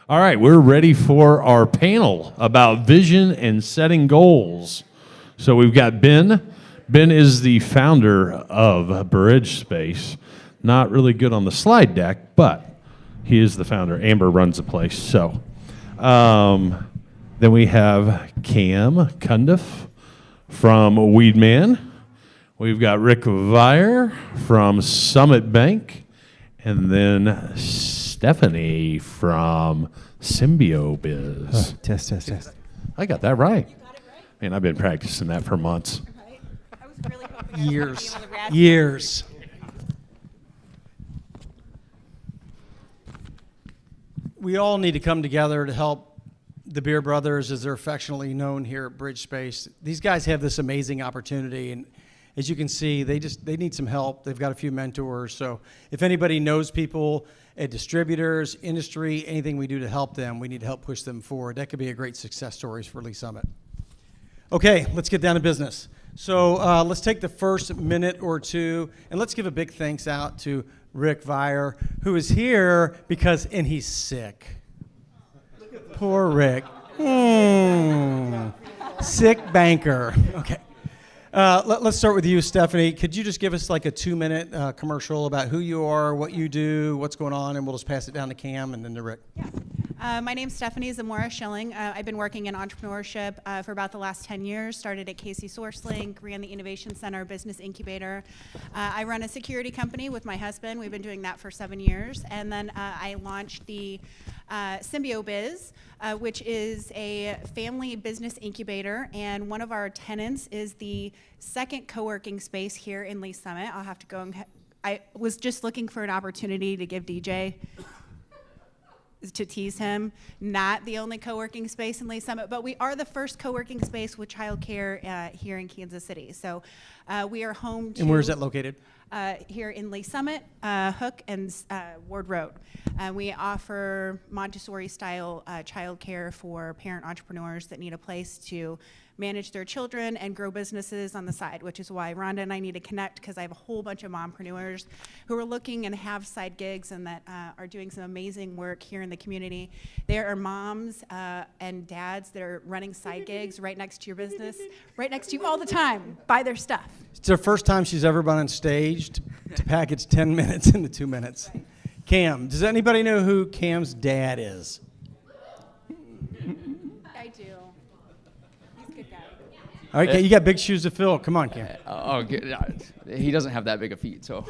All right, we're ready for our panel about vision and setting goals. So we've got Ben. Ben is the founder of Bridge Space. Not really good on the slide deck, but he is the founder. Amber runs the place. So then we have Cam Cundiff from Weedman. We've got Rick Vire from Summit Bank. And then Stephanie from SymbioBiz. Test. I got that right. You got it right. Man, I've been practicing that for months. Right? I was really hoping I was Years. gonna be able to rad- Years. We all need to come together to help the Beer Brothers, as they're affectionately known here at Bridge Space. These guys have this amazing opportunity, and as you can see, they need some help. They've got a few mentors. So if anybody knows people at distributors, industry, anything we do to help them, we need to help push them forward. That could be a great success story for Lee Summit. Okay, let's get down to business. So let's take the first minute or two, and let's give a big thanks out to Rick Vire, who is here and he's sick. Poor Rick. Sick banker. Okay. Let's start with you, Stephanie. Could you just give us like a 2-minute commercial about who you are, what you do, what's going on, and we'll just pass it down to Cam and then to Rick. Yeah. My name's Stephanie Zamora Schilling. I've been working in entrepreneurship for about the last 10 years. Started at Casey SourceLink, ran the Innovation Center Business Incubator. I run a security company with my husband. We've been doing that for 7 years. And then I launched the SymbioBiz, which is a family business incubator. And one of our tenants is the second co-working space here in Lee Summit. I'll have to go and I was just looking for an opportunity to give DJ to tease him, not the only co-working space in Lee Summit, but we are the first co-working space with childcare here in Kansas City. So we are home to... And where is that located? Here in Lee Summit, Hook, and Ward Road. We offer Montessori-style childcare for parent entrepreneurs that need a place to manage their children and grow businesses on the side, which is why Rhonda and I need to connect, because I have a whole bunch of mompreneurs who are looking and have side gigs and that are doing some amazing work here in the community. There are moms and dads that are running side gigs right next to your business, right next to you all the time, buy their stuff. It's her first time she's ever been on stage to package 10 minutes into 2 minutes. Cam, does anybody know who Cam's dad is? I do. He's a good guy. All right, you got big shoes to fill. Come on, Cam. He doesn't have that big of feet, so.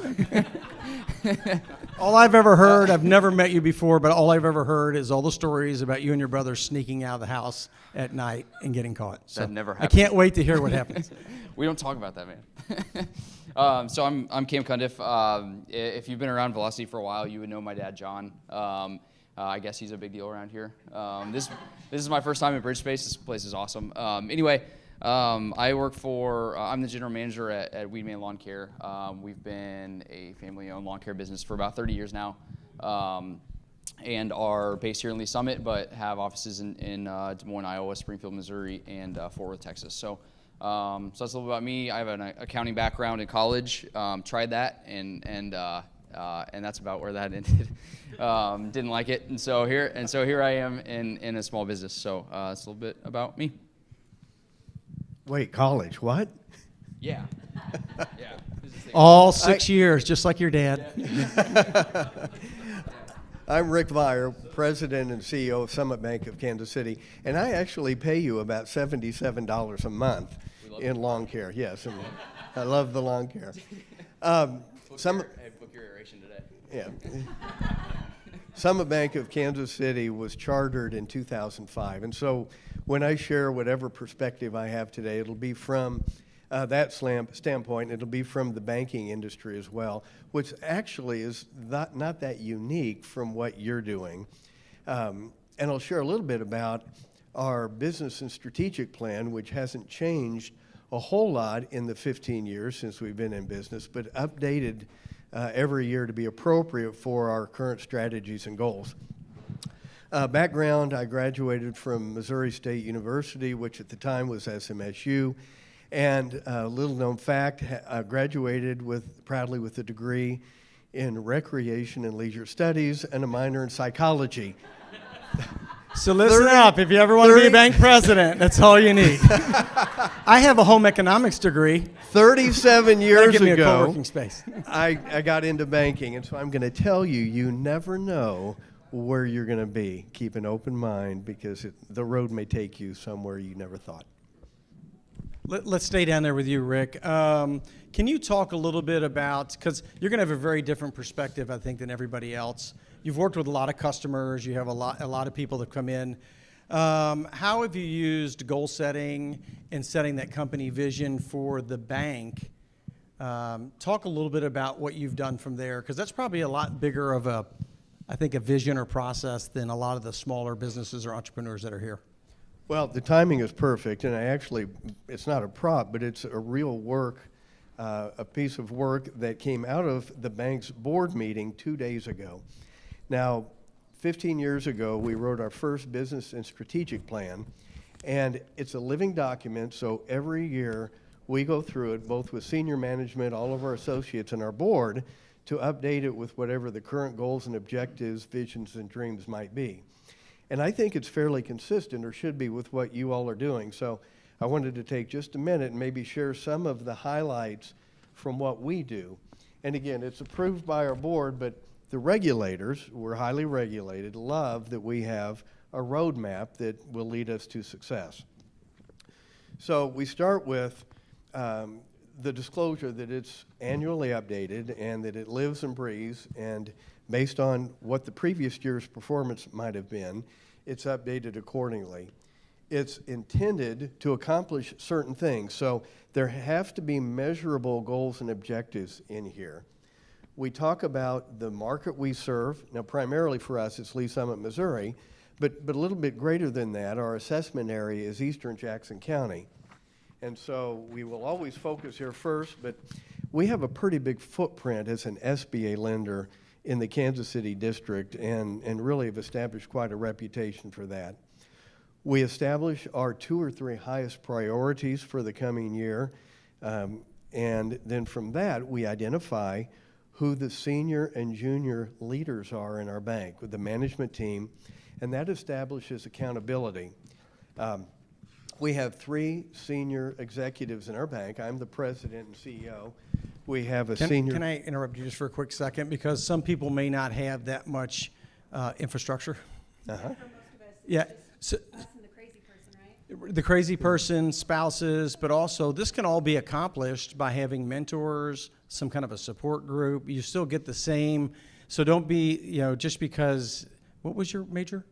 All I've ever heard, I've never met you before, but all I've ever heard is all the stories about you and your brother sneaking out of the house at night and getting caught. So That never I happened. can't wait to hear what happens. We don't talk about that, man. So I'm Cam Cundiff. If you've been around Velocity for a while, you would know my dad, John. I guess he's a big deal around here. This is my first time at Bridge Space. This place is awesome. Anyway, I work for, I'm the general manager at Weedman Lawn Care. We've been a family-owned lawn care business for about 30 years now, and are based here in Lee Summit, but have offices in Des Moines, Iowa, Springfield, Missouri, and Fort Worth, Texas. So that's a little about me. I have an accounting background in college. Tried that, and that's about where that ended. Didn't like it, and so here I am in a small business. So it's a little bit about me. Wait, college, what? Yeah. Yeah. All 6 years, just like your dad. I'm Rick Vire, President and CEO of Summit Bank of Kansas City, and I actually pay you about $77 a month in lawn care. Yes, and I love the lawn care. Book your aeration today. Yeah. Summit Bank of Kansas City was chartered in 2005, and so when I share whatever perspective I have today, it'll be from that standpoint. It'll be from the banking industry as well, which actually is not that unique from what you're doing. And I'll share a little bit about our business and strategic plan, which hasn't changed a whole lot in the 15 years since we've been in business, but updated every year to be appropriate for our current strategies and goals. Background, I graduated from Missouri State University, which at the time was SMSU, and little known fact, I graduated proudly with a degree in recreation and leisure studies and a minor in psychology. So listen up. If you ever want to be a bank president, that's all you need. I have a home economics degree. 37 years Give me a ago, co-working space. I got into banking, and so I'm going to tell you, you never know where you're going to be. Keep an open mind, because the road may take you somewhere you never thought. Let's stay down there with you, Rick. Can you talk a little bit about, because you're going to have a very different perspective, I think, than everybody else. You've worked with a lot of customers. You have a lot of people that come in. How have you used goal setting and setting that company vision for the bank? Talk a little bit about what you've done from there, because that's probably a lot bigger of a vision or process than a lot of the smaller businesses or entrepreneurs that are here. Well, the timing is perfect, and it's not a prop, but it's a real a piece of work that came out of the bank's board meeting 2 days ago. Now, 15 years ago, we wrote our first business and strategic plan, and it's a living document, so every year we go through it, both with senior management, all of our associates, and our board, to update it with whatever the current goals and objectives, visions, and dreams might be. And I think it's fairly consistent, or should be, with what you all are doing. So I wanted to take just a minute and maybe share some of the highlights from what we do. And again, it's approved by our board, but the regulators, we're highly regulated, love that we have a roadmap that will lead us to success. So we start with the disclosure that it's annually updated and that it lives and breathes, and based on what the previous year's performance might have been, it's updated accordingly. It's intended to accomplish certain things, so there have to be measurable goals and objectives in here. We talk about the market we serve. Now, primarily for us, it's Lee Summit, Missouri, but a little bit greater than that, our assessment area is Eastern Jackson County. And so we will always focus here first, but we have a pretty big footprint as an SBA lender in the Kansas City district, and really have established quite a reputation for that. We establish our 2 or 3 highest priorities for the coming year, and then from that we identify who the senior and junior leaders are in our bank with the management team, and that establishes accountability. We have 3 senior executives in our bank. I'm the president and CEO. We have a senior... Can I interrupt you just for a quick second? Because some people may not have that much infrastructure. For most of us, Yeah. so, us and the crazy person, right? The crazy person, spouses, but also this can all be accomplished by having mentors, some kind of a support group. You still get the same. So don't be, just because... What was your major?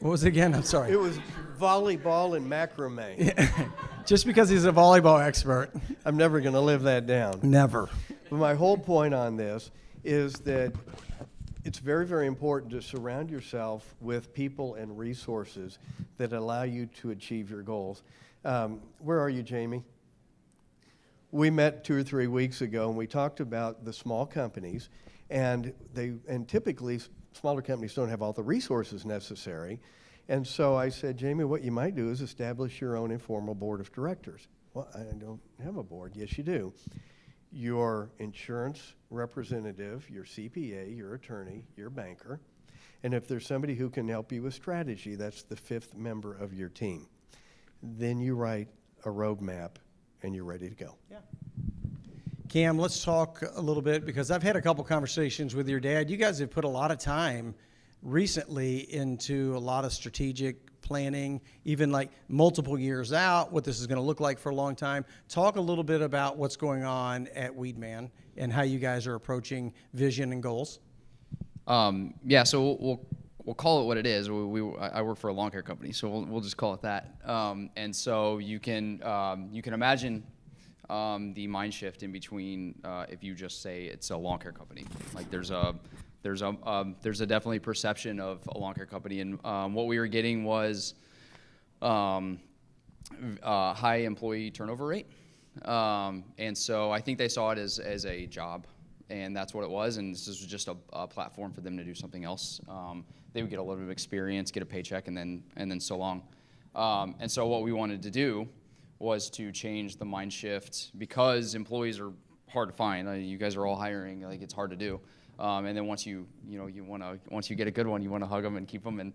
What was it again? I'm sorry. It was volleyball and macrame. Yeah. Just because he's a volleyball expert. I'm never going to live that down. Never. But my whole point on this is that it's very, very important to surround yourself with people and resources that allow you to achieve your goals. Where are you, Jamie? We met 2 or 3 weeks ago, and we talked about the small companies, and typically smaller companies don't have all the resources necessary. And so I said, Jamie, what you might do is establish your own informal board of directors. Well, I don't have a board. Yes, you do. Your insurance representative, your CPA, your attorney, your banker, and if there's somebody who can help you with strategy, that's the 5th member of your team. Then you write a roadmap, and you're ready to go. Yeah. Cam, let's talk a little bit, because I've had a couple conversations with your dad. You guys have put a lot of time recently into a lot of strategic planning, even like multiple years out, what this is going to look like for a long time. Talk a little bit about what's going on at Weedman and how you guys are approaching vision and goals. Yeah, so we'll call it what it is. I work for a lawn care company, so we'll just call it that. And so you can imagine the mind shift in between if you just say it's a lawn care company. Like there's a definitely perception of a lawn care company, and what we were getting was high employee turnover rate, and so I think they saw it as a job, and that's what it was. And this was just a platform for them to do something else. They would get a little bit of experience, get a paycheck, and then so long. And so what we wanted to do was to change the mind shift, because employees are hard to find. You guys are all hiring, like it's hard to do. And then once you get a good one, you want to hug them and keep them, and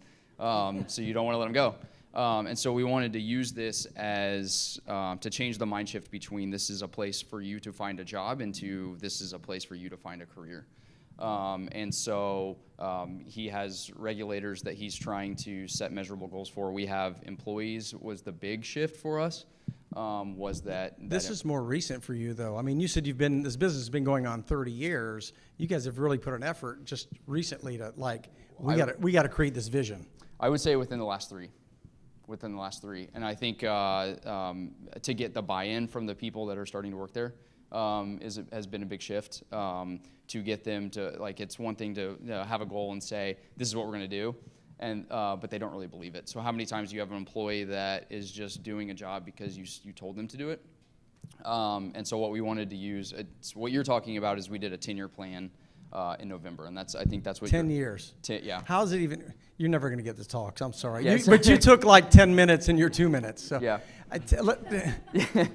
so you don't want to let them go. And so we wanted to use this as to change the mind shift between this is a place for you to find a job and to this is a place for you to find a career. And so he has regulators that he's trying to set measurable goals for. We have employees was the big shift for us. Was that this is more recent for you, though. I mean, you said this business has been going on 30 years. You guys have really put an effort just recently to we got to create this vision. I would say within the last three. And I think to get the buy-in from the people that are starting to work there has been a big shift. To get them to, it's one thing to have a goal and say, this is what we're going to do, and but they don't really believe it. So how many times do you have an employee that is just doing a job because you told them to do it? And so what we wanted to use, what you're talking about is we did a 10-year plan in November, and I think that's what 10 years. Yeah. How's it even? You're never going to get the talks. I'm sorry. Yes. But you took 10 minutes in your 2 minutes. So Yeah.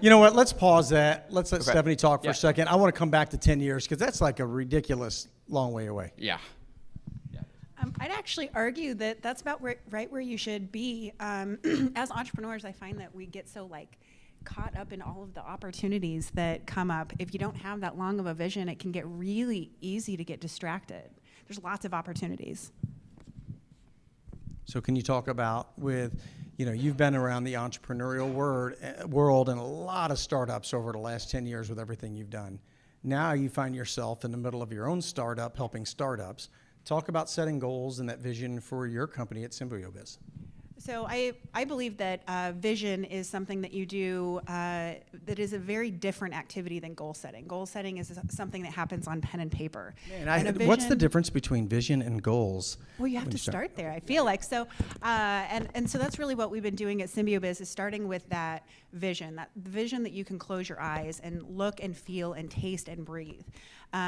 You know what? Let's pause that. Let's let Okay. Stephanie talk for Yeah. a second. I want to come back to 10 years because that's like a ridiculous long way away. Yeah. I'd actually argue that that's about right where you should be. As entrepreneurs, I find that we get so caught up in all of the opportunities that come up. If you don't have that long of a vision, it can get really easy to get distracted. There's lots of opportunities. So can you talk about you've been around the entrepreneurial world and a lot of startups over the last 10 years with everything you've done. Now you find yourself in the middle of your own startup, helping startups. Talk about setting goals and that vision for your company at SymbioBiz. So I believe that vision is something that you do that is a very different activity than goal setting. Goal setting is something that happens on pen and paper. What's the difference between vision and goals? Well, you have to start there, I feel like. So, and so that's really what we've been doing at SymbioBiz is starting with that vision that you can close your eyes and look and feel and taste and breathe.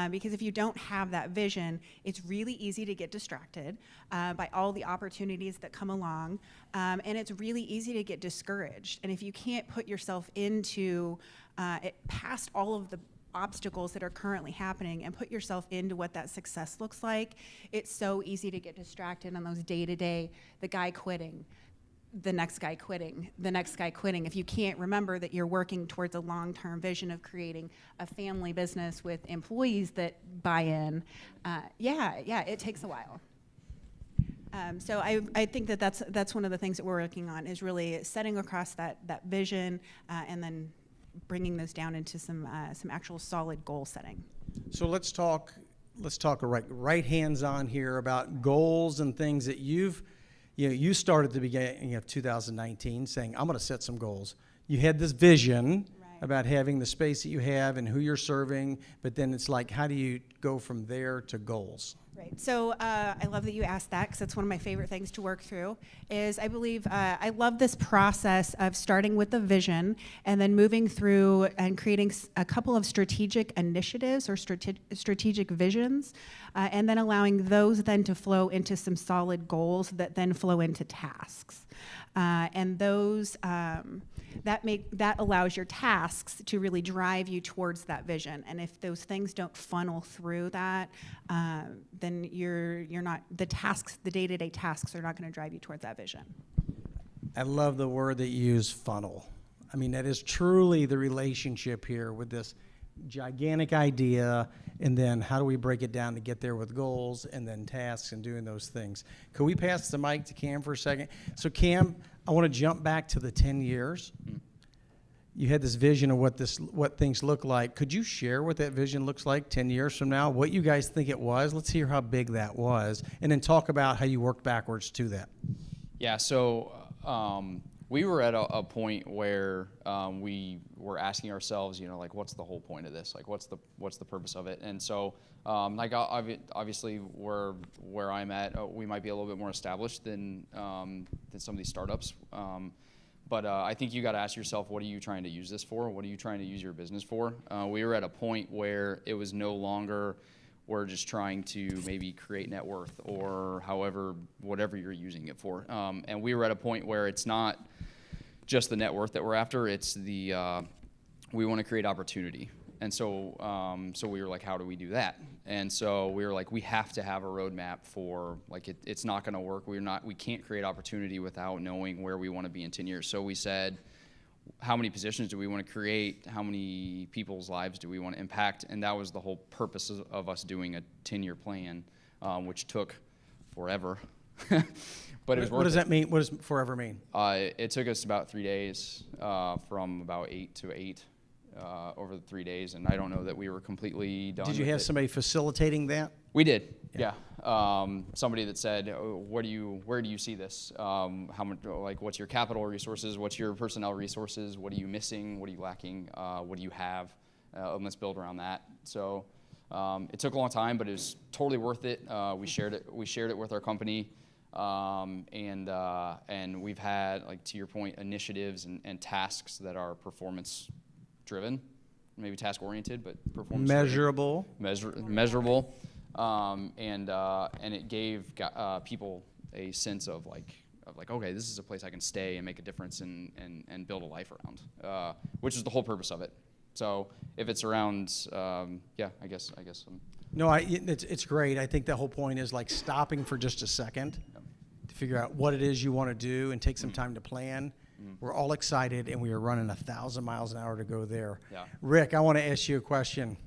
Because if you don't have that vision, it's really easy to get distracted by all the opportunities that come along, and it's really easy to get discouraged. And if you can't put yourself into past all of the obstacles that are currently happening and put yourself into what that success looks like, it's so easy to get distracted on those day-to-day, the guy quitting, the next guy quitting, the next guy quitting. If you can't remember that you're working towards a long-term vision of creating a family business with employees that buy in, it takes a while. So I think that's one of the things that we're working on is really setting across that vision and then bringing those down into some actual solid goal setting. So let's talk right hands-on here about goals and things that you started at the beginning of 2019 saying, I'm going to set some goals. You had this vision about having the space that you have and who you're serving, but then it's how do you go from there to goals? Right. So I love that you asked that because that's one of my favorite things to work through is I believe I love this process of starting with the vision and then moving through and creating a couple of strategic initiatives or strategic visions and then allowing those then to flow into some solid goals that then flow into tasks. And those that allows your tasks to really drive you towards that vision. And if those things don't funnel through that, then you're not the day-to-day tasks are not going to drive you towards that vision. I love the word that you use, funnel. I mean, that is truly the relationship here with this gigantic idea, and then how do we break it down to get there with goals and then tasks and doing those things. Could we pass the mic to Cam for a second? So Cam, I want to jump back to the 10 years. You had this vision of what things look like. Could you share what that vision looks like 10 years from now? What you guys think it was? Let's hear how big that was, and then talk about how you worked backwards to that. Yeah, so we were at a point where we were asking ourselves, what's the whole point of this? What's the purpose of it? And so, obviously, where I'm at, we might be a little bit more established than some of these startups. But I think you got to ask yourself, what are you trying to use this for? What are you trying to use your business for? We were at a point where it was no longer we're just trying to maybe create net worth or whatever you're using it for. And we were at a point where it's not just the net worth that we're after, it's we want to create opportunity. And so we were like, how do we do that? And so we were like, we have to have a roadmap for, like, it's not going to work. We can't create opportunity without knowing where we want to be in 10 years. So we said, how many positions do we want to create? How many people's lives do we want to impact? And that was the whole purpose of us doing a 10-year plan, which took forever. But it was worth What does it. that mean? What does forever mean? It took us about 3 days, from about 8 to 8 over the 3 days, and I don't know that we were completely done. Did you with have it. somebody facilitating that? We did, yeah. Somebody that said, where do you see this? How much? Like, what's your capital resources? What's your personnel resources? What are you missing? What are you lacking? What do you have? And let's build around that. So it took a long time, but it was totally worth it. We shared it with our company. And we've had, like, to your point, initiatives and tasks that are performance driven, maybe task oriented, but performance Measurable. measurable, and it gave people a sense of like, okay, this is a place I can stay and make a difference and build a life around, which is the whole purpose of it. So if it's around, I guess. No, it's great. I think the whole point is, like, stopping for just a second to figure out what it is you want to do and take some time to plan. We're all excited, and we are running 1,000 miles an hour to go there. Yeah. Rick, I want to ask you a question.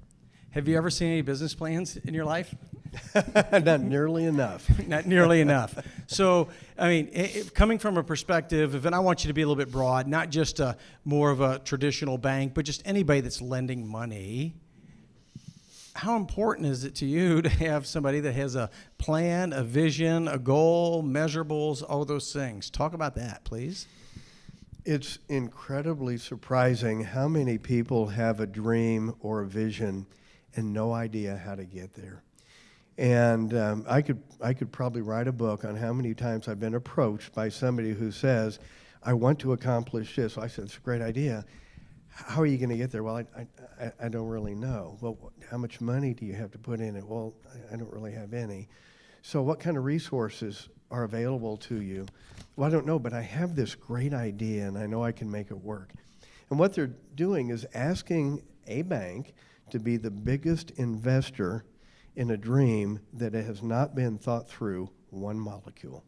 Have you ever seen any business plans in your life? Not nearly enough. Not nearly enough. So, I mean, coming from a perspective, and I want you to be a little bit broad, not just more of a traditional bank, but just anybody that's lending money. How important is it to you to have somebody that has a plan, a vision, a goal, measurables, all those things? Talk about that, please. It's incredibly surprising how many people have a dream or a vision and no idea how to get there. And I could probably write a book on how many times I've been approached by somebody who says, I want to accomplish this. So I said, it's a great idea. How are you going to get there? Well, I don't really know. Well, how much money do you have to put in it? Well, I don't really have any. So what kind of resources are available to you? Well, I don't know, but I have this great idea, and I know I can make it work. And what they're doing is asking a bank to be the biggest investor in a dream that has not been thought through one molecule.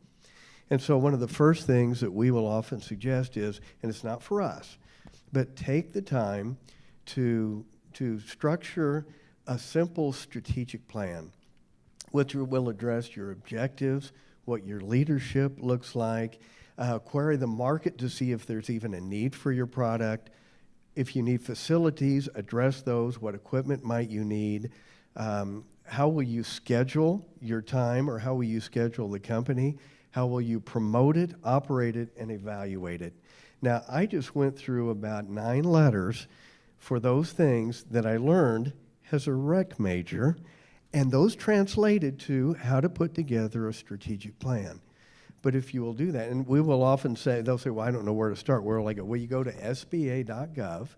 And so one of the first things that we will often suggest is, and it's not for us, but take the time to structure a simple strategic plan, which will address your objectives, what your leadership looks like, query the market to see if there's even a need for your product. If you need facilities, address those. What equipment might you need? How will you schedule your time, or how will you schedule the company? How will you promote it, operate it, and evaluate it? Now, I just went through about 9 letters for those things that I learned as a rec major, and those translated to how to put together a strategic plan. But if you will do that, and we will often say, they'll say, well, I don't know where to start. We're like, well, you go to sba.gov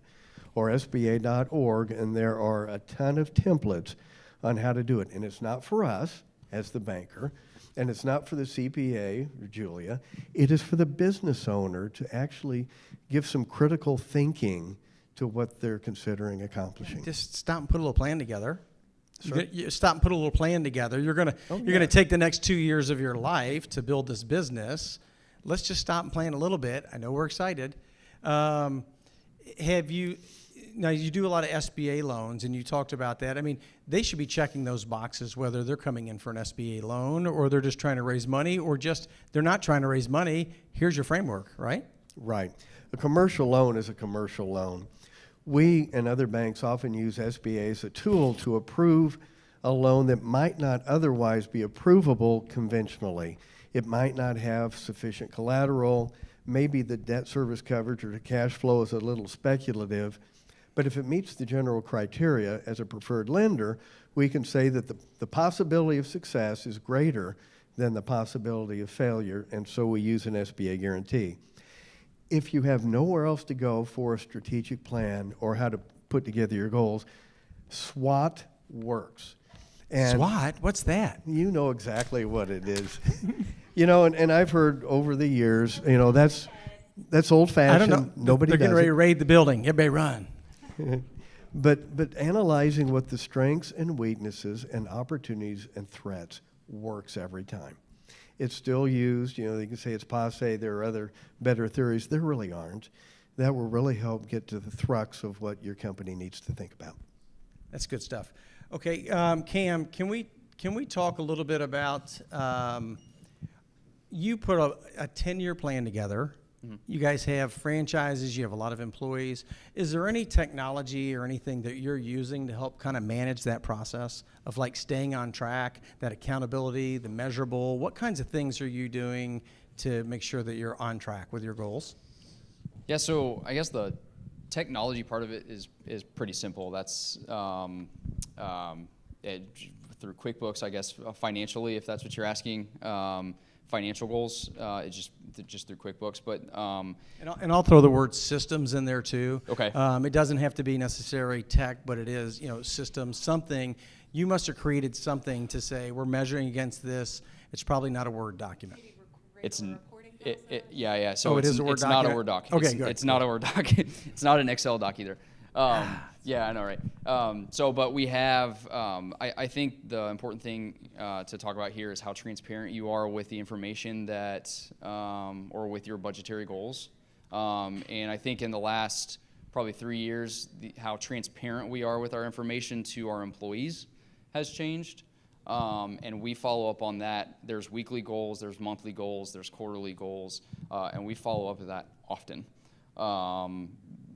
or sba.org, and there are a ton of templates on how to do it. And it's not for us as the banker, and it's not for the CPA or Julia. It is for the business owner to actually give some critical thinking to what they're considering accomplishing. Just stop and put a little plan together. Sure. You stop and put a little plan together. You're gonna take the next 2 years of your life to build this business. Let's just stop and plan a little bit. I know we're excited. Now you do a lot of SBA loans, and you talked about that. I mean, they should be checking those boxes, whether they're coming in for an SBA loan, or they're just trying to raise money, or just they're not trying to raise money. Here's your framework, right? Right. A commercial loan is a commercial loan. We and other banks often use SBA as a tool to approve a loan that might not otherwise be approvable conventionally. It might not have sufficient collateral. Maybe the debt service coverage or the cash flow is a little speculative. But if it meets the general criteria as a preferred lender, we can say that the possibility of success is greater than the possibility of failure, and so we use an SBA guarantee. If you have nowhere else to go for a strategic plan or how to put together your goals, SWOT works. And SWOT? What's that? you know exactly what it is. And I've heard over the years, that's old-fashioned. I don't know. Nobody They're does getting ready it. to raid the building. Everybody run. But analyzing what the strengths and weaknesses and opportunities and threats works every time. It's still used. You know, they can say it's passe. There are other better theories. There really aren't. That will really help get to the crux of what your company needs to think about. That's good stuff. Okay, Cam, can we talk a little bit about you put a 10-year plan together. Mm-hmm. You guys have franchises. You have a lot of employees. Is there any technology or anything that you're using to help kind of manage that process of like staying on track, that accountability, the measurable? What kinds of things are you doing to make sure that you're on track with your goals? Yeah, so I guess the technology part of it is pretty simple. That's through QuickBooks, I guess, financially, if that's what you're asking. Financial goals, it's just through QuickBooks, but and I'll throw the word systems in there too. Okay. It doesn't have to be necessarily tech, but it is, systems, something. You must have created something to say we're measuring against this. It's probably not a Word document. Yeah. So it is a Word it's document? not a Word doc. Okay, good. It's not a Word doc. It's not an Excel doc either. Yeah, I know, right? But we have, I think the important thing to talk about here is how transparent you are with the information that, or with your budgetary goals. And I think in the last probably 3 years, how transparent we are with our information to our employees has changed. And we follow up on that. There's weekly goals, there's monthly goals, there's quarterly goals, and we follow up with that often.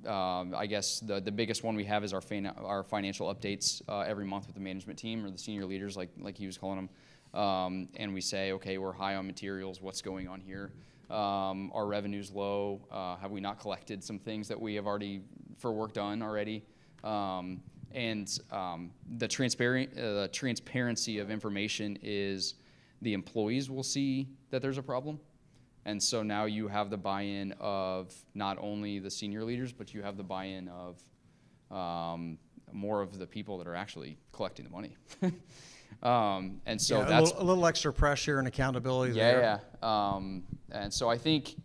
I guess the biggest one we have is our financial updates every month with the management team or the senior leaders, like he was calling them. And we say, okay, we're high on materials. What's going on here? Our revenue's low. Have we not collected some things that we have already for work done already? And the transparency of information is the employees will see that there's a problem. And so now you have the buy-in of not only the senior leaders, but you have the buy-in of more of the people that are actually collecting the money. And so that's a little extra pressure and accountability there. Yeah. And so I think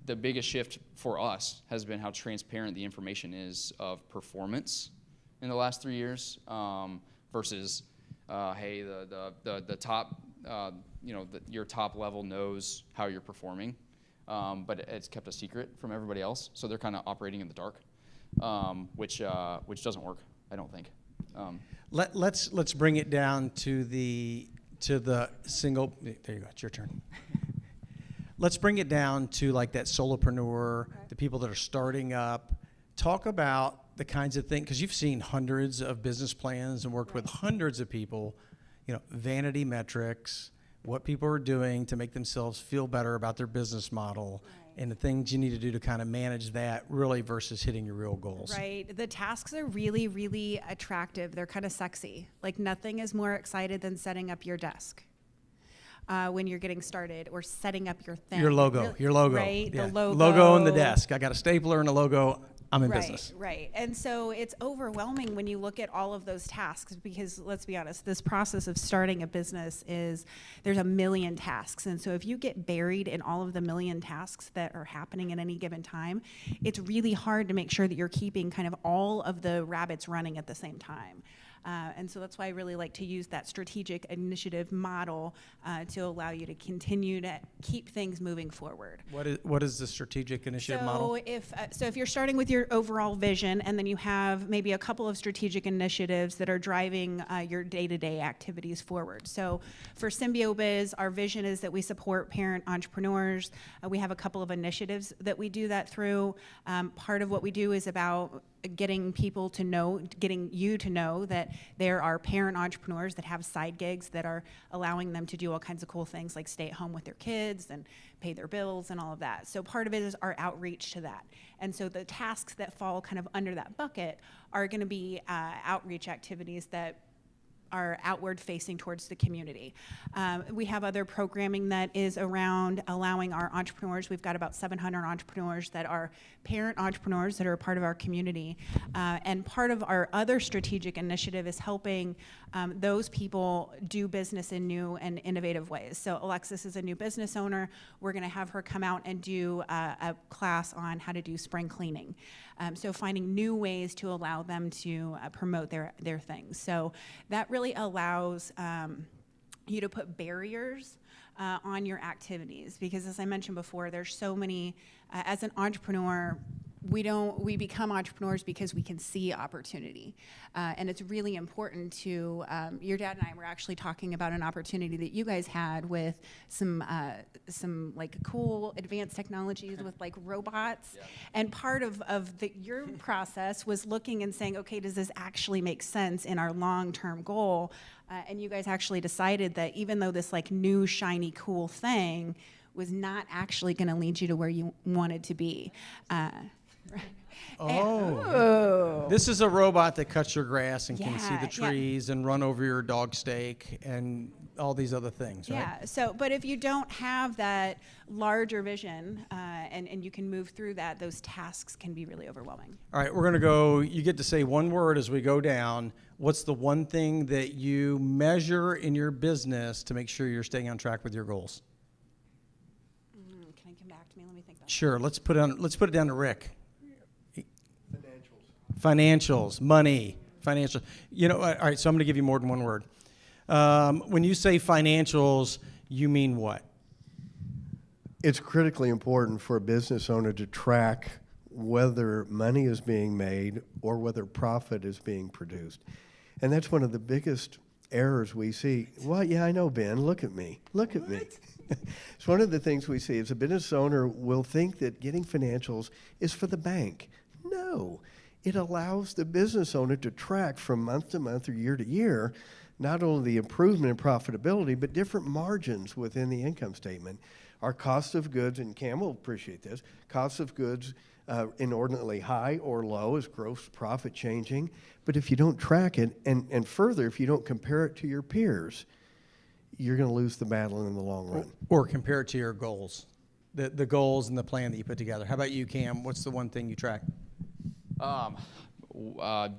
the biggest shift for us has been how transparent the information is of performance in the last 3 years versus, hey, the top. Your top level knows how you're performing, but it's kept a secret from everybody else. So they're kind of operating in the dark, which doesn't work, I don't think. Let's bring it down to the single. There you go. It's your turn. Let's bring it down to like that solopreneur, the people that are starting up. Talk about the kinds of things, because you've seen hundreds of business plans and worked with hundreds of people. Vanity metrics, what people are doing to make themselves feel better about their business model, and the things you need to do to kind of manage that really versus hitting your real goals. Right. The tasks are really, really attractive. They're kind of sexy. Like nothing is more excited than setting up your desk when you're getting started, or setting up your thing. Your logo. Right. Yeah. The logo. Logo on the desk. I got a stapler and a logo. I'm in business. Right. And so it's overwhelming when you look at all of those tasks, because let's be honest, this process of starting a business there's a million tasks. And so if you get buried in all of the million tasks that are happening at any given time, it's really hard to make sure that you're keeping kind of all of the rabbits running at the same time. And so that's why I really like to use that strategic initiative model to allow you to continue to keep things moving forward. What is the strategic initiative model? So if you're starting with your overall vision, and then you have maybe a couple of strategic initiatives that are driving your day-to-day activities forward. So for SymbioBiz, our vision is that we support parent entrepreneurs. We have a couple of initiatives that we do that through. Part of what we do is about getting you to know that there are parent entrepreneurs that have side gigs that are allowing them to do all kinds of cool things, like stay at home with their kids and pay their bills and all of that. So part of it is our outreach to that. And so the tasks that fall kind of under that bucket are going to be outreach activities that are outward facing towards the community. We have other programming that is around allowing our entrepreneurs. We've got about 700 entrepreneurs that are parent entrepreneurs that are a part of our community. And part of our other strategic initiative is helping those people do business in new and innovative ways. So Alexis is a new business owner. We're going to have her come out and do a class on how to do spring cleaning. So finding new ways to allow them to promote their things. So that really allows you to put barriers on your activities, because as I mentioned before, there's so many, as an entrepreneur, we become entrepreneurs because we can see opportunity. And it's really important to, your dad and I were actually talking about an opportunity that you guys had with some like cool advanced technologies with like robots. Yeah. And part of your process was looking and saying, okay, does this actually make sense in our long-term goal? And you guys actually decided that even though this like new, shiny, cool thing was not actually gonna lead you to where you wanted to be. This is a robot that cuts your grass and can see the trees and run over your dog steak and all these other things, right? Yeah, so, but if you don't have that larger vision and you can move through that, those tasks can be really overwhelming. All right, we're gonna go, you get to say one word as we go down. What's the one thing that you measure in your business to make sure you're staying on track with your goals? Can I come back to me? Let me think about Sure, let's put it down to Rick. Financials, money, financial. You know, all right, so I'm going to give you more than one word. When you say financials, you mean what? It's critically important for a business owner to track whether money is being made or whether profit is being produced. And that's one of the biggest errors we see. Well, yeah, I know, Ben. Look at me. Look at me. It's one of the things we see is a business owner will think that getting financials is for the bank. No. It allows the business owner to track from month to month or year to year not only the improvement in profitability, but different margins within the income statement. Our cost of goods, and Cam will appreciate this, cost of goods inordinately high or low, is gross profit changing? But if you don't track it, and further, if you don't compare it to your peers, you're going to lose the battle in the long run. Or compare it to your goals, the goals and the plan that you put together. How about you, Cam? What's the one thing you track?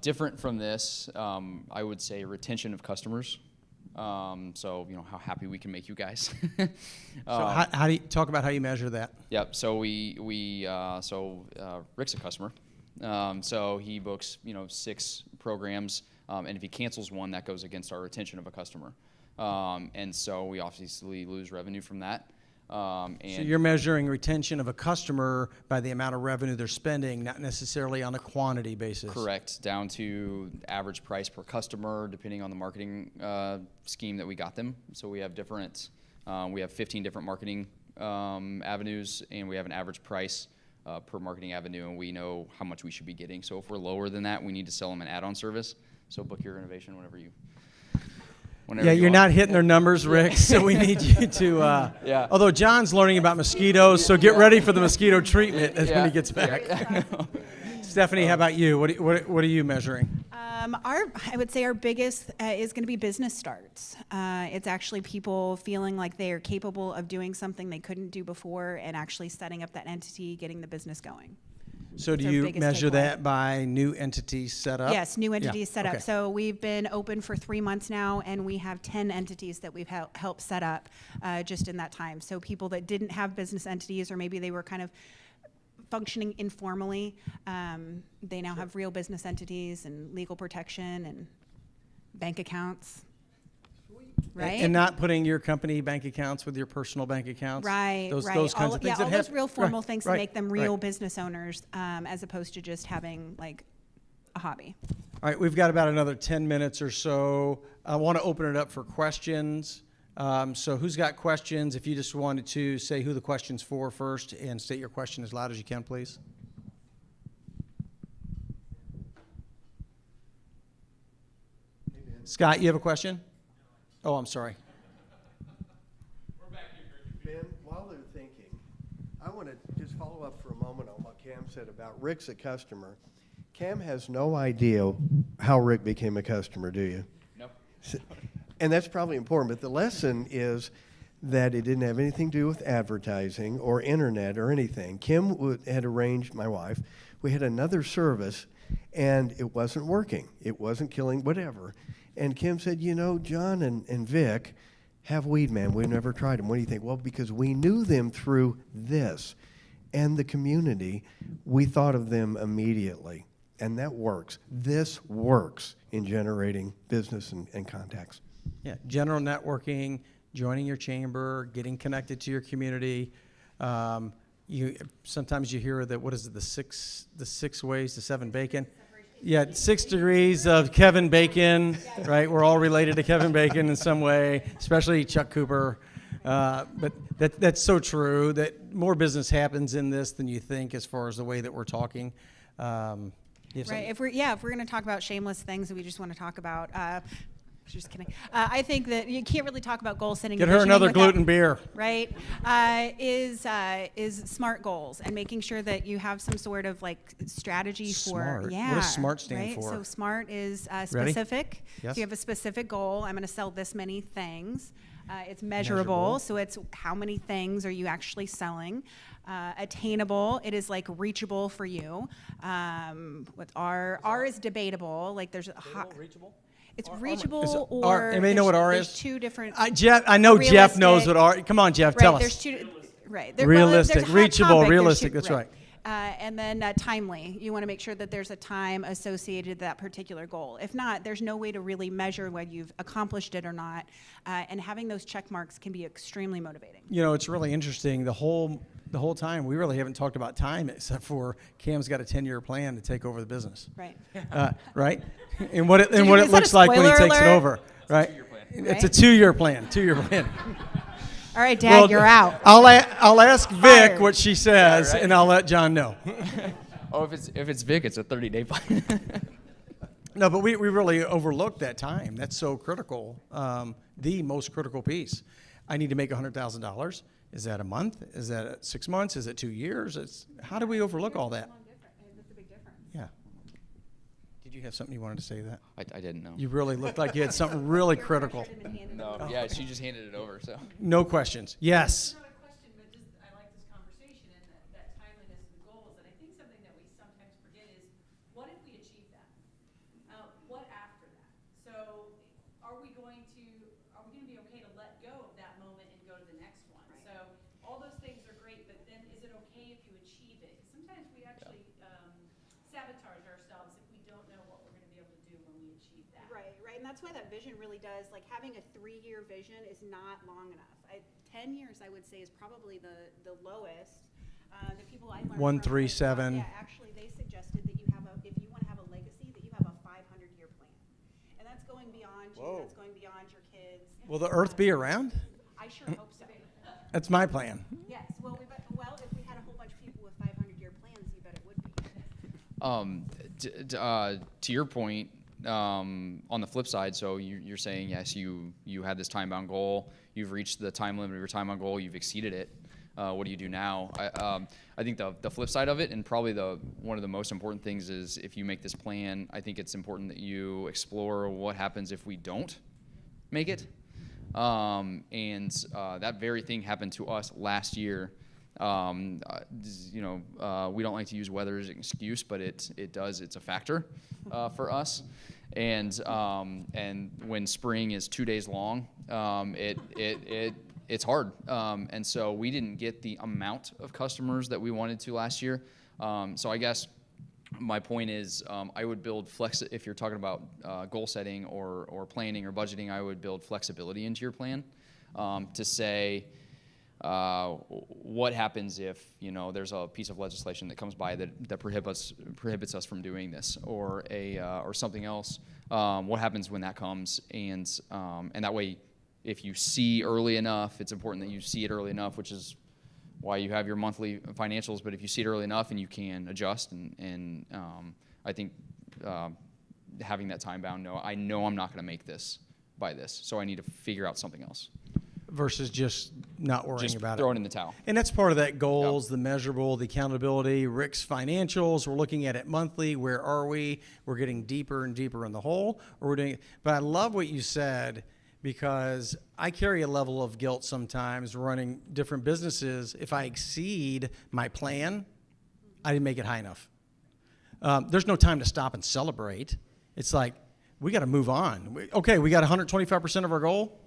Different from this, I would say retention of customers. So, you know, how happy we can make you guys. So how do you talk about how you measure that? Yep. So Rick's a customer. So he books, 6 programs, and if he cancels one, that goes against our retention of a customer. And so we obviously lose revenue from that. So you're measuring retention of a customer by the amount of revenue they're spending, not necessarily on a quantity basis. Correct, down to average price per customer, depending on the marketing scheme that we got them. So we have 15 different marketing avenues, and we have an average price per marketing avenue, and we know how much we should be getting. So if we're lower than that, we need to sell them an add-on service. So book your innovation whenever you you're not hitting their numbers, Rick, so we need you to, although John's learning about mosquitoes, so get ready for the mosquito treatment when he gets back. Stephanie, how about you? What are you measuring? I would say our biggest is going to be business starts. It's actually people feeling like they are capable of doing something they couldn't do before and actually setting up that entity, getting the business going. So do you measure that by new entities set up? Yes, new entities set up. So we've been open for 3 months now, and we have 10 entities that we've helped set up just in that time. So people that didn't have business entities, or maybe they were kind of functioning informally, they now have real business entities and legal protection and bank accounts. Right? And not putting your company bank accounts with your personal bank accounts. Right, those right. kinds of things. All those real formal things that make them real business owners, as opposed to just having like a hobby. All right, we've got about another 10 minutes or so. I want to open it up for questions. So who's got questions? If you just wanted to say who the question's for first and state your question as loud as you can, please. Scott, you have a question? Oh, I'm sorry. Ben, while they're thinking, I want to just follow up for a moment on what Cam said about Rick's a customer. Cam has no idea how Rick became a customer, do you? Nope. And that's probably important, but the lesson is that it didn't have anything to do with advertising or internet or anything. Kim had arranged, my wife, we had another service, and it wasn't working. It wasn't killing, whatever. And Kim said, you know, John and Vic have Weed Man. We've never tried them. What do you think? Well, because we knew them through this and the community, we thought of them immediately. And that works. This works in generating business and contacts. Yeah, general networking, joining your chamber, getting connected to your community. Sometimes you hear that, what is it, the six ways to seven bacon? Yeah, 6 degrees of Kevin Bacon, right? We're all related to Kevin Bacon in some way, especially Chuck Cooper. But that's so true, that more business happens in this than you think as far as the way that we're talking. Right. If we're going to talk about shameless things that we just want to talk about, just kidding. I think that you can't really talk about goal setting. Get her another gluten beer. Right. Is SMART goals and making sure that you have some sort of like strategy SMART. for. Yeah. What does SMART stand right? for? So SMART is Ready? specific. Yes. So you have a specific goal. I'm going to sell this many things. It's measurable, so it's how many things are you actually selling. Attainable, it is like reachable for you. With R is debatable. Like there's Reachable? it's reachable Is it or R? Anybody know what R there's is? two different. I know Jeff knows what R. Come on, Jeff, tell right, us. there's two. Right. Realistic, there's a hot reachable, topic, there's realistic, two- that's right. And then timely. You want to make sure that there's a time associated to that particular goal. If not, there's no way to really measure whether you've accomplished it or not. And having those check marks can be extremely motivating. You know, it's really interesting. The whole time, we really haven't talked about time except for Cam's got a 10-year plan to take over the business. Right. Right? And what it is that looks a like when he spoiler takes it alert? over. Right? Right? It's a 2-year plan. 2-year plan. All right, Dad, you're out. I'll ask Vic Fired. what she says, Yeah, right. and I'll let John know. Oh, if it's Vic, it's a 30-day plan. No, but we really overlooked that time. That's so critical. The most critical piece. I need to make $100,000. Is that a month? Is that 6 months? Is it 2 years? How do we overlook all that? That's a big difference. Yeah. Did you have something you wanted to say to that? I didn't know. You really looked like you had something really critical. No, yeah, she just handed it over. So. No questions. Yes. Not a question, but just I like this conversation and that timeliness of the goals. And I think something that we sometimes forget is, what if we achieve that? What after that? So are we going to be okay to let go of that moment and go to the next one? Right. So all those things are great, but then is it okay if you achieve it? Because sometimes we actually sabotage ourselves if we don't know what we're going to be able to do when we achieve that. Right, right, and that's why that vision really does, like having a 3-year vision is not long enough. 10 years, I would say, is probably the lowest. The people I learned 1, from, 3, 7. Yeah, actually, they suggested that you have if you want to have a legacy, that you have a 500-year plan, and that's going beyond you. Whoa. That's going beyond your kids. Will the earth be around? I sure hope so. That's my plan. Yes. Well, if we had a whole bunch of people with 500-year plans, you bet it would be. To your point, on the flip side, so you're saying, yes, you had this time-bound goal, you've reached the time limit of your time-bound goal, you've exceeded it. What do you do now? I think the flip side of it, and probably one of the most important things is, if you make this plan, I think it's important that you explore what happens if we don't make it. That very thing happened to us last year. We don't like to use weather as an excuse, but it does. It's a factor for us. And when spring is 2 days long, it's hard. And so we didn't get the amount of customers that we wanted to last year. So I guess my point is, I would build if you're talking about goal setting or planning or budgeting, I would build flexibility into your plan to say, what happens if there's a piece of legislation that comes by that prohibits us from doing this, or something else? What happens when that comes? And that way, if you see early enough, it's important that you see it early enough, which is why you have your monthly financials. But if you see it early enough and you can adjust, and I think having that time bound, I know I'm not going to make this by this, so I need to figure out something else. Versus just not worrying just about throw it. it in the towel. And that's part of that goals, the measurable, the accountability, Rick's financials. We're looking at it monthly. Where are we? We're getting deeper and deeper in the hole. Or we're doing. But I love what you said, because I carry a level of guilt sometimes running different businesses. If I exceed my plan, I didn't make it high enough. There's no time to stop and celebrate. It's like, we got to move on. We got 125% of our goal.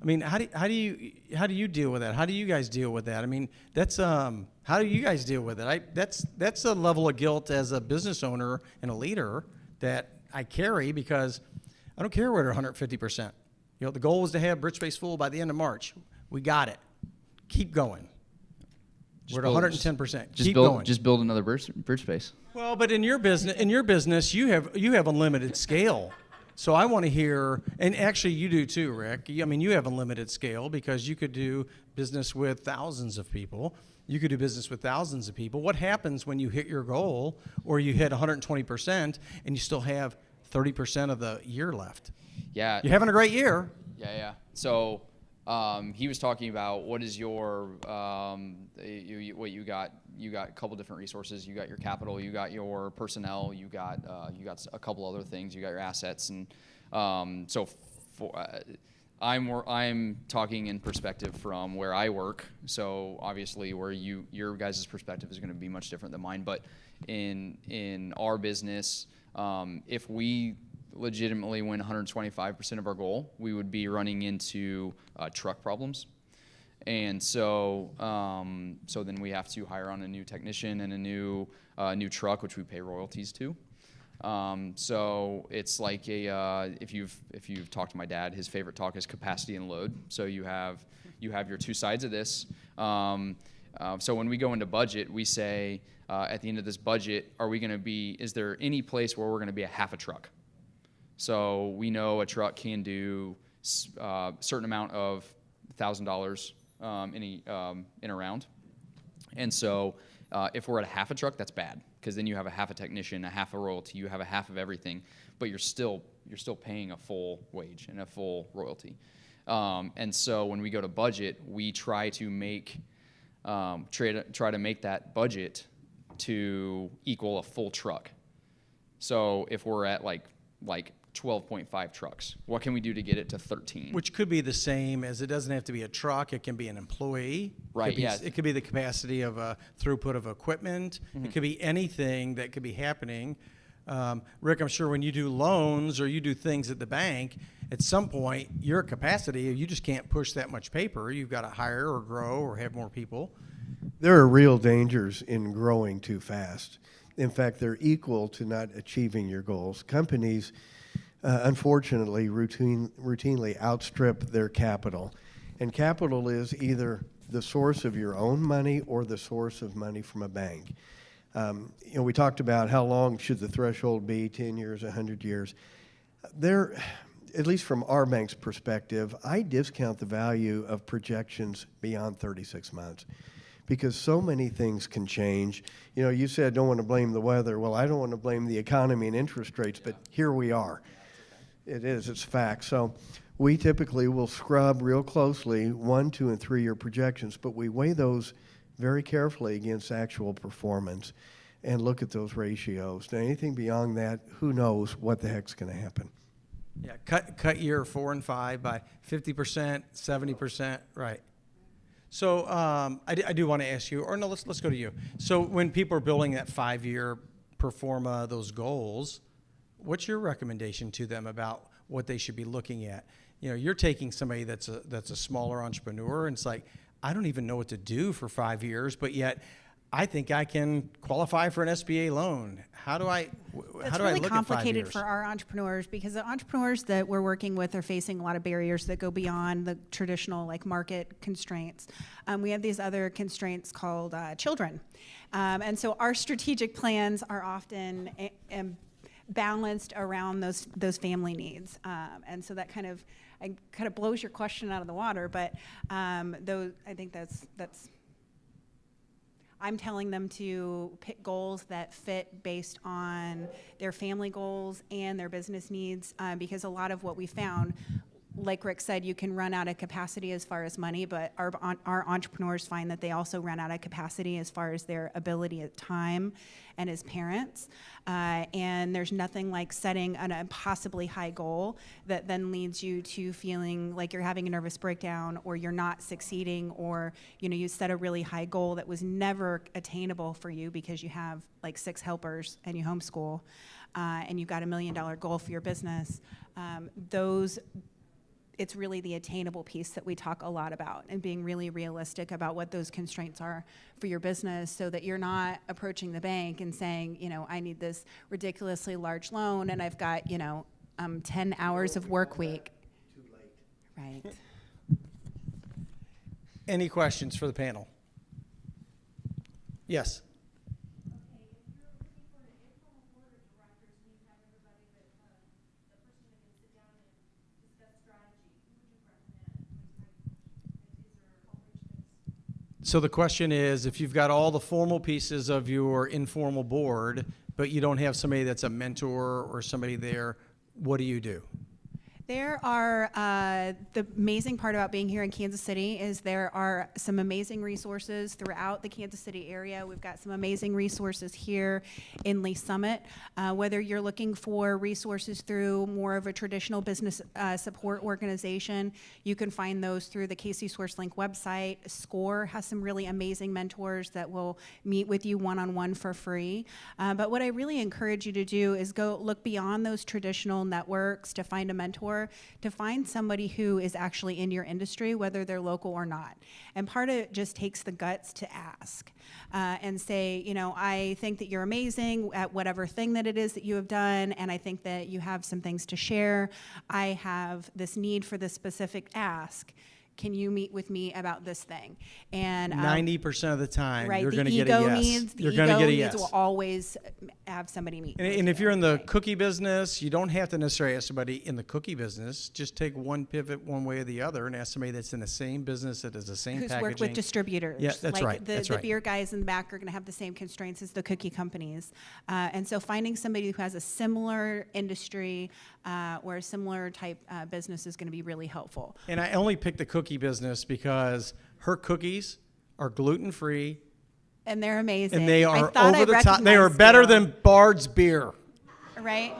I mean, how do you deal with that? How do you guys deal with that? I mean, that's how do you guys deal with it? That's a level of guilt as a business owner and a leader that I carry, because I don't care whether 150%. You know, the goal was to have Bridge Space full by the end of March. We got it. Keep going. We're at 110%. Keep going. Just build another bridge space. Well, but in your business, you have unlimited scale. So I want to hear, and actually you do too, Rick. I mean, you have unlimited scale, because you could do business with thousands of people. You could do business with thousands of people. What happens when you hit your goal, or you hit 120% and you still have 30% of the year left? Yeah. You're having a great year. Yeah. So he was talking about what is your what you got. You got a couple different resources. You got your capital. You got your personnel. You got a couple other things. You got your assets, and I'm talking in perspective from where I work. So obviously, where your guys' perspective is going to be much different than mine. But in our business, if we legitimately win 125% of our goal, we would be running into truck problems. And so then we have to hire on a new technician and a new truck, which we pay royalties to. So it's like if you've talked to my dad, his favorite talk is capacity and load. So you have your two sides of this. So when we go into budget, we say at the end of this budget, is there any place where we're going to be a half a truck? So we know a truck can do a certain amount of $1,000 in a round. And so if we're at a half a truck, that's bad, because then you have a half a technician, a half a royalty, you have a half of everything, but you're still paying a full wage and a full royalty. And so when we go to budget, we try to make that budget to equal a full truck. So if we're at like 12.5 trucks, what can we do to get it to 13? Which could be the same as, it doesn't have to be a truck. It can be an employee. Right, yeah. It could be the capacity of a throughput of equipment. It could be anything that could be happening. Rick, I'm sure when you do loans or you do things at the bank, at some point, your capacity, you just can't push that much paper. You've got to hire or grow or have more people. There are real dangers in growing too fast. In fact, they're equal to not achieving your goals. Companies, unfortunately, routinely outstrip their capital. And capital is either the source of your own money or the source of money from a bank. We talked about how long should the threshold be, 10 years, 100 years. There, at least from our bank's perspective, I discount the value of projections beyond 36 months. Because so many things can change. You said don't want to blame the weather. Well, I don't want to blame the economy and interest rates, but here we are. It's fact. So we typically will scrub real closely 1, 2, and 3 year projections, but we weigh those very carefully against actual performance and look at those ratios. Now, anything beyond that, who knows what the heck's going to happen. Yeah, cut year 4 and 5 by 50%, 70%, right. So I do want to ask you, or no, let's go to you. So when people are building that 5-year performa, those goals, what's your recommendation to them about what they should be looking at? You're taking somebody that's a smaller entrepreneur, and it's like, I don't even know what to do for 5 years, but yet I think I can qualify for an SBA loan. How do I It's look really at 5 complicated years? for our entrepreneurs, because the entrepreneurs that we're working with are facing a lot of barriers that go beyond the traditional market constraints. We have these other constraints called children. And so our strategic plans are often balanced around those family needs. And so that kind of blows your question out of the water, but I think that's I'm telling them to pick goals that fit based on their family goals and their business needs, because a lot of what we found, like Rick said, you can run out of capacity as far as money, but our entrepreneurs find that they also run out of capacity as far as their ability at time and as parents. And there's nothing like setting an impossibly high goal that then leads you to feeling like you're having a nervous breakdown, or you're not succeeding, or you set a really high goal that was never attainable for you because you have like 6 helpers and you homeschool, and you've got $1 million goal for your business. It's really the attainable piece that we talk a lot about, and being really realistic about what those constraints are for your business, so that you're not approaching the bank and saying, I need this ridiculously large loan and I've got, 10 hours of work week. Too late. Right. Any questions for the panel? Yes. So the question is, if you've got all the formal pieces of your informal board, but you don't have somebody that's a mentor or somebody there, what do you do? There are, the amazing part about being here in Kansas City is there are some amazing resources throughout the Kansas City area. We've got some amazing resources here in Lee Summit. Whether you're looking for resources through more of a traditional business support organization, you can find those through the KC SourceLink website. SCORE has some really amazing mentors that will meet with you one-on-one for free. But what I really encourage you to do is go look beyond those traditional networks to find a mentor, to find somebody who is actually in your industry, whether they're local or not. And part of it just takes the guts to ask and say, I think that you're amazing at whatever thing that it is that you have done, and I think that you have some things to share. I have this need for this specific ask. Can you meet with me about this thing? And 90% of the time, right, you're the going to get a yes. You're going to get a yes. Will always have somebody meet. And if you're in the cookie business, you don't have to necessarily ask somebody in the cookie business. Just take one pivot one way or the other and ask somebody that's in the same business that does the same who's packaging. worked with distributors. Yeah, that's right. The beer guys in the back are going to have the same constraints as the cookie companies. And so finding somebody who has a similar industry or a similar type business is going to be really helpful. And I only picked the cookie business because her cookies are gluten-free. And they're amazing. And they are over the top. They are better than Bard's beer. Right?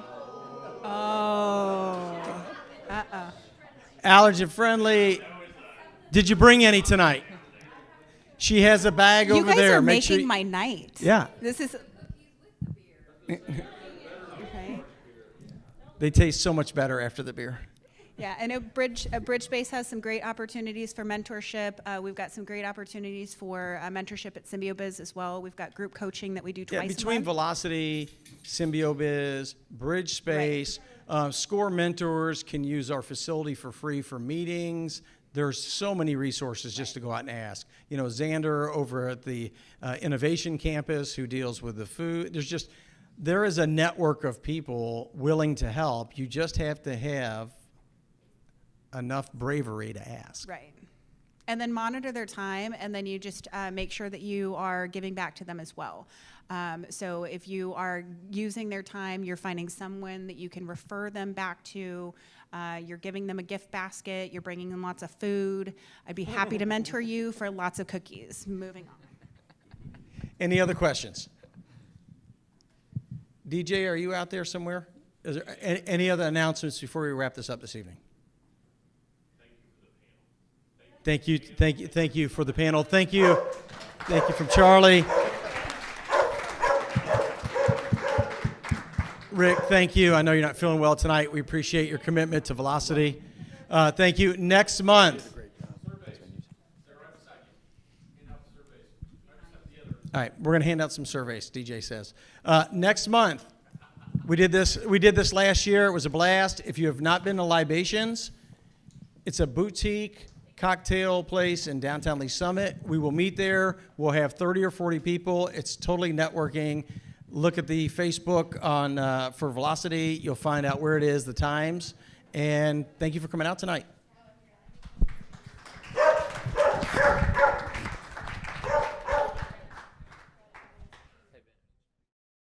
Oh. Uh-oh. Allergen friendly. Did you bring any tonight? She has a bag over there. You guys are Make making sure my night. Yeah. This is... Okay. They taste so much better after the beer. Yeah, and BridgeSpace has some great opportunities for mentorship. We've got some great opportunities for mentorship at SymbioBiz as well. We've got group coaching that we do twice a month. Between Velocity, SymbioBiz, BridgeSpace, SCORE mentors can use our facility for free for meetings. There's so many resources just to go out and ask. Xander over at the Innovation Campus who deals with the food. There is a network of people willing to help. You just have to have enough bravery to ask. Right. And then monitor their time, and then you just make sure that you are giving back to them as well. So if you are using their time, you're finding someone that you can refer them back to, you're giving them a gift basket, you're bringing them lots of food. I'd be happy to mentor you for lots of cookies. Moving on. Any other questions? DJ, are you out there somewhere? Is there any other announcements before we wrap this up this evening? Thank you for the panel. Thank you from Charlie. Rick, thank you. I know you're not feeling well tonight. We appreciate your commitment to Velocity. Thank you. Next month. All right, we're going to hand out some surveys, DJ says. Next month, we did this last year. It was a blast. If you have not been to Libations, it's a boutique cocktail place in downtown Lee Summit. We will meet there. We'll have 30 or 40 people. It's totally networking. Look at the Facebook for Velocity. You'll find out where it is, the times. And thank you for coming out tonight.